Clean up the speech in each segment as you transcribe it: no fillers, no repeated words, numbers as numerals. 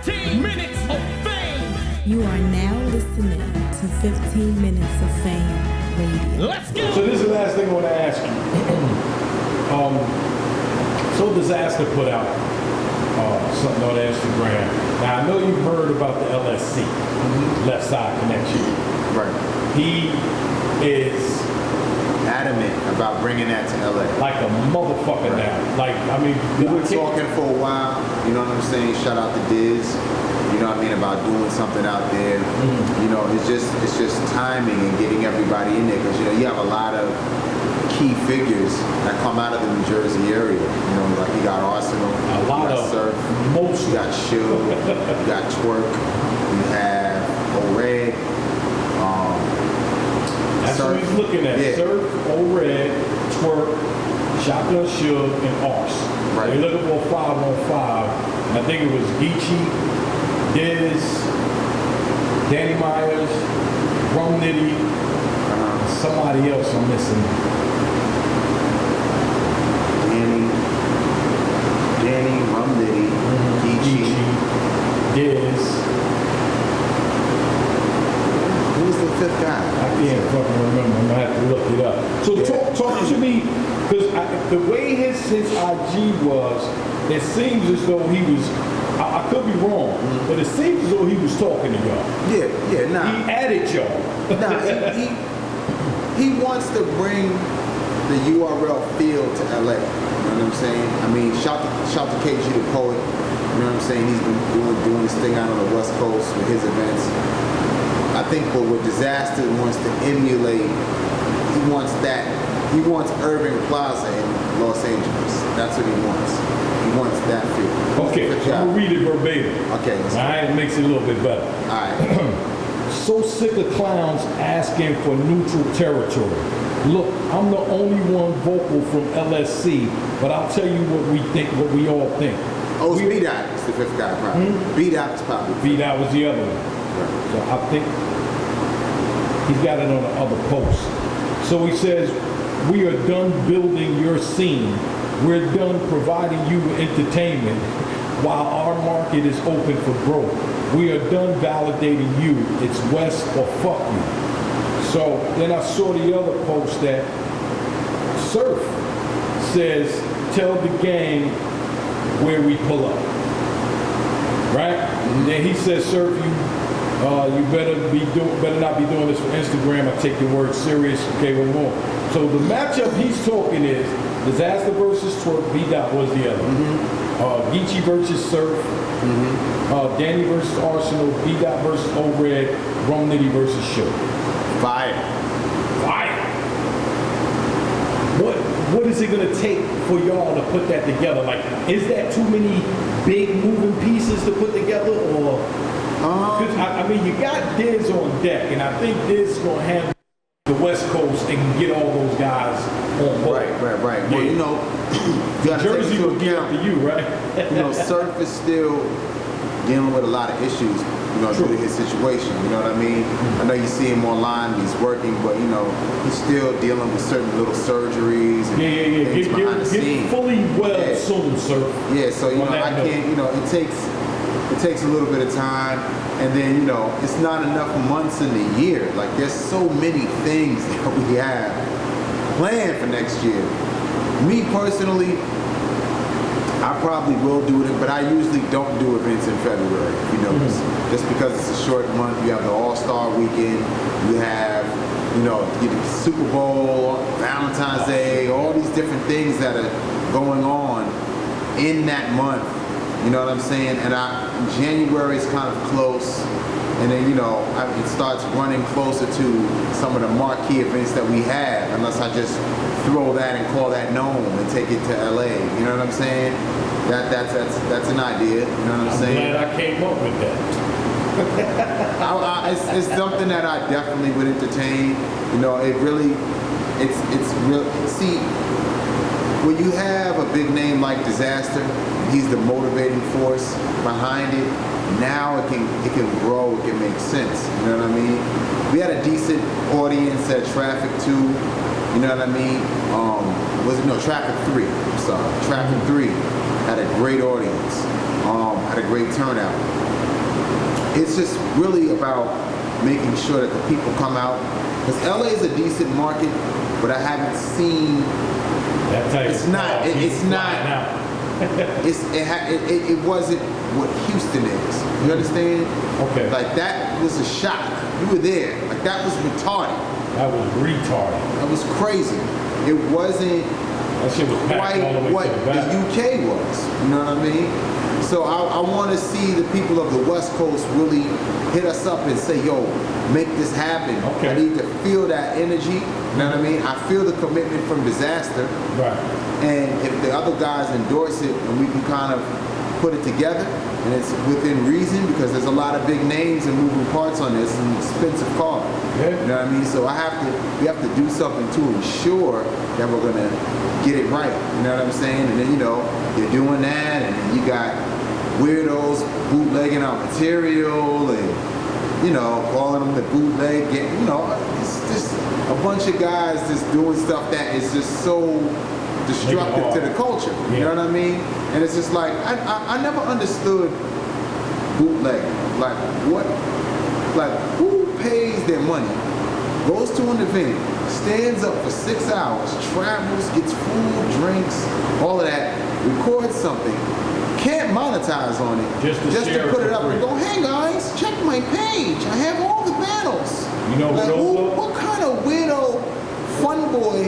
15 minutes of fame. You are now listening to 15 Minutes of Fame Radio. Let's go. So this is the last thing I want to ask you. So Dizaster put out something on Instagram. Now I know you've heard about the LSC, Left Side Connection. Right. He is Adamant about bringing that to LA. like a motherfucker now. Like, I mean, We've been talking for a while, you know what I'm saying? Shout out to Diz, you know what I mean, about doing something out there. You know, it's just timing and getting everybody in there, because you know you have a lot of key figures that come out of the New Jersey area. You know, like you got Arsenal, A lot you got of Surf, most. you got Shill, you got Twerk, you have O'Red. That's what he's looking at. Yeah. Surf, O-Red, Twerk, Shotgun Suge, and Ars. Right. They're looking for a 5-on-5. And I think it was Geechee, Diz, Danny Myers, Rum Nitty, somebody else I'm missing. Danny, Rum Nitty, Geechee. Diz. Who's the fifth guy? I can't fucking remember. I'm gonna have to look it up. So talk to me, because the way his IG was, it seems as though he was. I could be wrong, but it seems as though he was talking to y'all. Yeah, nah. He added y'all. Nah, he wants to bring the URL feel to LA. You know what I'm saying? I mean, shout to KG the poet. You know what I'm saying? He's been doing this thing out on the West Coast with his events. I think what Dizaster wants to emulate, he wants Irving Plaza in Los Angeles. That's what he wants. He wants that feel. Okay, I'm gonna read it verbatim. Okay. All right, it makes it a little bit better. All right. So sick of clowns asking for neutral territory. Look, I'm the only one vocal from LSC, but I'll tell you what we all think. Oh, it's B-Dot. It's the fifth guy, probably. B-Dot is probably. B-Dot was the other one. So I think he's got it on the other post. So he says, we are done building your scene. We're done providing you entertainment while our market is open for growth. We are done validating you. It's West or fuck you. So then I saw the other post that Surf says, tell the gang where we pull up. Right? Then he says, Surf, you better not be doing this for Instagram. I take your word serious. Okay, we're on. So the matchup he's talking is Dizaster versus Twerk. B-Dot was the other. Geechee versus Surf. Danny versus Arsenal. B-Dot versus O-Red. Rum Nitty versus Show. Fire. What is it gonna take for y'all to put that together? Like, is that too many big moving pieces to put together, or? Because I mean, you got Diz on deck, and I think Diz is gonna handle the West Coast and get all those guys on board. Right. Yeah. Well, you know, you gotta Jersey take into will get up account, to you, right? you know, Surf is still dealing with a lot of issues, you know, due to his situation. You know what I mean? I know you see him online, he's working, but you know, he's still dealing with certain little surgeries and things behind the Get scenes. fully well soon, sir. Yeah, so you know, I can't, you know, it takes a little bit of time, and then you know, it's not enough months in the year. Like there's so many things that we have planned for next year. Me personally, I probably will do it, but I usually don't do events in February, if you notice. Just because it's a short month, you have the All-Star weekend, you have, you know, the Super Bowl, Valentine's Day, all these different things that are going on in that month. You know what I'm saying? And January is kind of close, and then, you know, it starts running closer to some of the marquee events that we have, unless I just throw that and call that Nome and take it to LA. You know what I'm saying? That's an idea. You know what I'm saying? I'm glad I came up with that. It's something that I definitely would entertain. You know, it's real. See, when you have a big name like Dizaster, he's the motivating force behind it. Now it can grow, it can make sense. You know what I mean? We had a decent audience at Traffic 2. You know what I mean? Traffic 3. I'm sorry. Traffic 3 had a great audience. Had a great turnout. it's just really about making sure that the people come out. Because LA is a decent market, but I haven't seen. That type It's of not. car, It's people not. flying out. It wasn't what Houston is. You understand? Okay. Like that was a shock. You were there. Like that was retarded. That was retarded. That was crazy. It wasn't That shit was packed quite all the way what to the the back. UK was. You know what I mean? So I want to see the people of the West Coast really hit us up and say, yo, make this happen. Okay. I need to feel that energy. You know what I mean? I feel the commitment from Dizaster. Right. And if the other guys endorse it and we can kind of put it together, and it's within reason, because there's a lot of big names and moving parts on this, and expensive car. Yeah. You know what I mean? So we have to do something to ensure that we're gonna get it right. You know what I'm saying? And then you're doing that, and then you got weirdos bootlegging our material, and calling them the bootleg. It's just a bunch of guys just doing stuff that is just so destructive to the culture. You know what I mean? And it's just like I never understood bootleg. Like what? Like who pays their money, goes to an event, stands up for 6 hours, travels, gets food, drinks, all of that, records something, can't monetize on it, Just to share put it it for up and free. go, hey guys, check my page. I have all the battles. You know like, what? what kind of weirdo fun boy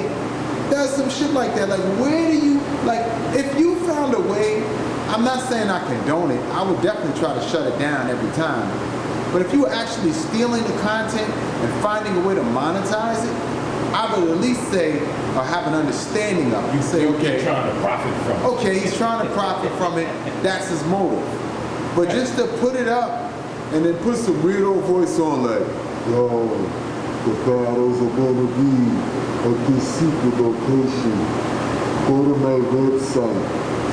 does some shit like that? Like, where do you, like, if you found a way, I'm not saying I condone it, I would definitely try to shut it down every time. But if you were actually stealing the content and finding a way to monetize it, I would at least say, or have an understanding of it. You say, You're okay, trying to profit from it. okay, he's trying to profit from it, that's his motive. But just to put it up and then put some weirdo voice on like, yo, the battles are gonna be at this secret location. Go to my website,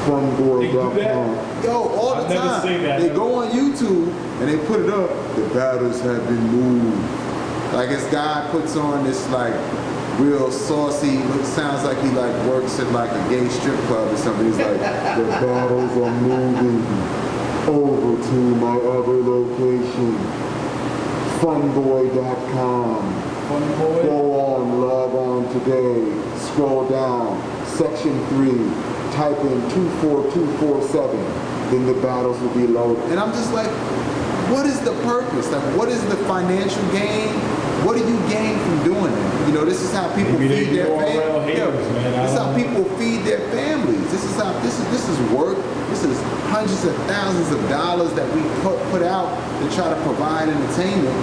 funboy.com. Yo, all the I've never time. seen that. They go on YouTube and they put it up, the battles have been moved. Like this guy puts on this like real saucy, sounds like he like works at like a gay strip club or something. He's like, the battles are moving over to my other location, funboy.com. Fun boy. Go on, log on today, scroll down, section 3, type in 24247, then the battles will be loaded. And I'm just like, what is the purpose? Like, what is the financial gain? What do you gain from doing it? This is how people Maybe feed they their URL families. haters, man. This is how I don't people feed their families. This is how this is work. This is hundreds of thousands of dollars that we put out to try to provide entertainment.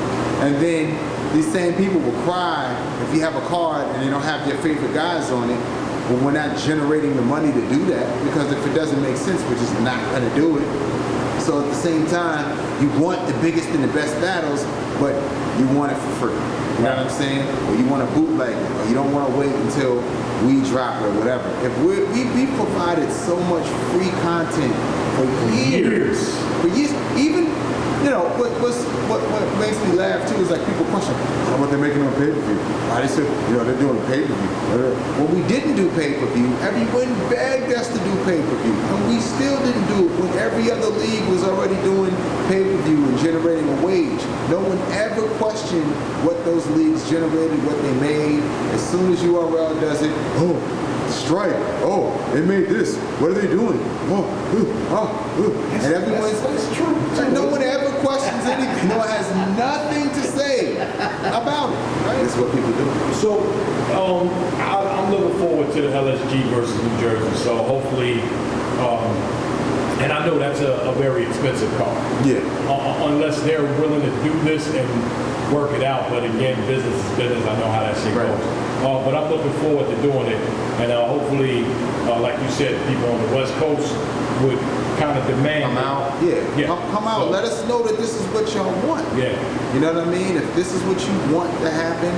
And then these same people will cry if you have a card and they don't have their favorite guys on it. Well, we're not generating the money to do that, because if it doesn't make sense, we're just not going to do it. So at the same time, you want the biggest and the best battles, but you want it for free. You know what I'm saying? Or you want to bootleg it, or you don't want to wait until we drop it or whatever. If we provided so much free content for years. Even what makes me laugh too is like people question, what they're making on pay-per-view. Why they said, they're doing a pay-per-view. Well, we didn't do pay-per-view. Everyone begged us to do pay-per-view, and we still didn't do it when every other league was already doing pay-per-view and generating a wage. No one ever questioned what those leagues generated, what they made. As soon as URL does it, strike. Oh, they made this. What are they doing? And everyone's That's true. no one ever questions anything. No one has nothing to say about it. Right? That's what people do. So, I'm looking forward to the LSG versus New Jersey. So hopefully, and I know that's a very expensive car. Yeah. Unless they're willing to do this and work it out. But again, business is business. I know how that shit Right. goes. But I'm looking forward to doing it. And hopefully, like you said, people on the West Coast would kind of demand Come it. out. Yeah. Come out. So- Let us know that this is what y'all want. Yeah. You know what I mean? If this is what you want to happen,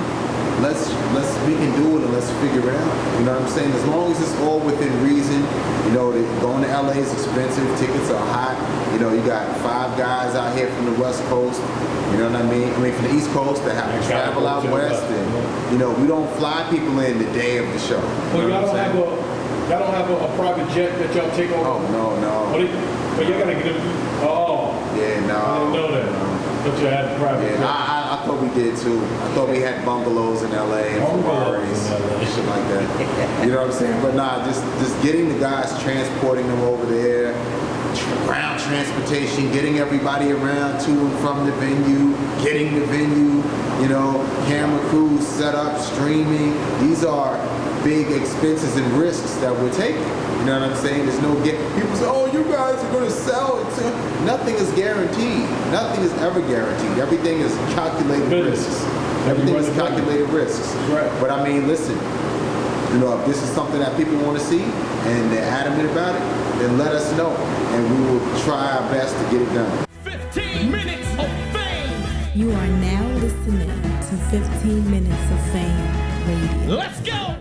we can do it and let's figure it out. You know what I'm saying? As long as it's all within reason. Going to LA is expensive. Tickets are hot. You got 5 guys out here from the West Coast. You know what I mean? From the East Coast that have to travel out west, and we don't fly people in the day of the show. Well, You know what I'm saying? y'all don't have a private jet that y'all take on? Oh no. But y'all gotta get them. Oh, Yeah, I didn't know no. that. But you had private. Yeah, I thought we did too. I thought we had bungalows in LA and Bungalows Ferraris in LA. and shit like that. You know what I'm saying? But nah, just getting the guys, transporting them over there, ground transportation, getting everybody around to and from the venue, getting the venue, you know, camera crews set up, streaming. These are big expenses and risks that we're taking. You know what I'm saying? There's no people say, oh, you guys are going to sell it. Nothing is guaranteed. Nothing is ever guaranteed. Everything is calculated risks. Everything is calculated risks. Right. But I mean, listen, you know, if this is something that people want to see and they're adamant about it, then let us know. And we will try our best to get it done. 15 minutes of fame. You are now listening to 15 Minutes of Fame Radio. Let's go.